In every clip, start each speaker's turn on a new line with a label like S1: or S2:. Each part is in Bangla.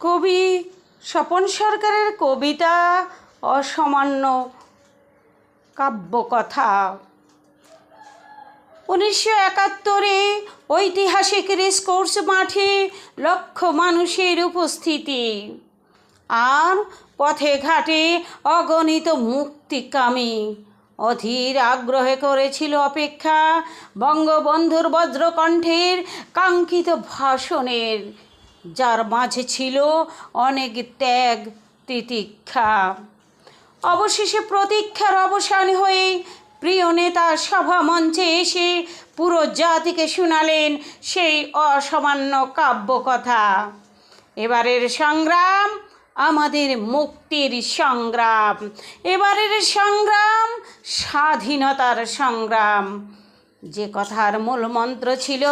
S1: কবি স্বপন সরকারের কবিতা অসামান্য কাব্যকথা। 1971 ঐতিহাসিক রেসকোর্স মাঠে লক্ষ মানুষের উপস্থিতি, আর পথে ঘাটে অগণিত মুক্তিকামী অধীর আগ্রহে করেছিল অপেক্ষা বঙ্গবন্ধুর বজ্রকণ্ঠের কাঙ্ক্ষিত ভাষণের, যার মাঝে ছিল অনেক ত্যাগ তিতিক্ষা। অবশেষে প্রতীক্ষার অবসান হয়ে প্রিয় নেতা সভা মঞ্চে এসে পুরো জাতিকে শোনালেন সেই অসামান্য কাব্যকথা। এবারের সংগ্রাম আমাদের মুক্তির সংগ্রাম, এবারের সংগ্রাম স্বাধীনতার সংগ্রাম। যে কথার মূল মন্ত্র ছিল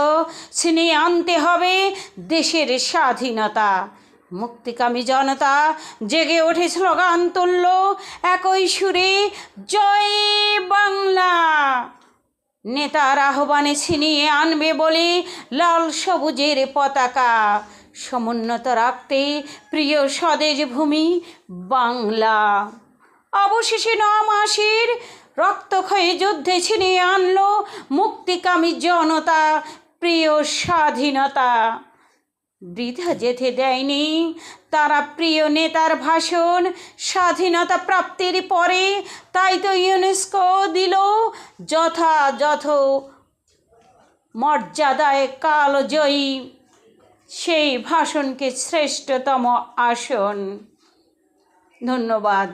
S1: ছিনিয়ে আনতে হবে দেশের স্বাধীনতা। মুক্তিকামী জনতা জেগে ওঠে, স্লোগান তুলল একই সুরে, জয় বাংলা। নেতার আহ্বানে ছিনিয়ে আনবে বলে লাল সবুজের পতাকা সমুন্নত রাখতে প্রিয় স্বদেশ ভূমি বাংলা। অবশেষে 9 মাসের রক্তক্ষয়ী যুদ্ধে ছিনিয়ে আনলো মুক্তিকামী জনতা প্রিয় স্বাধীনতা। বৃথা যেতে দেয়নি তারা প্রিয় নেতার ভাষণ স্বাধীনতা প্রাপ্তির পরে। তাই তো ইউনেস্কো দিল যথাযথ মর্যাদায় কালজয়ী সেই ভাষণকে শ্রেষ্ঠতম আসন। ধন্যবাদ।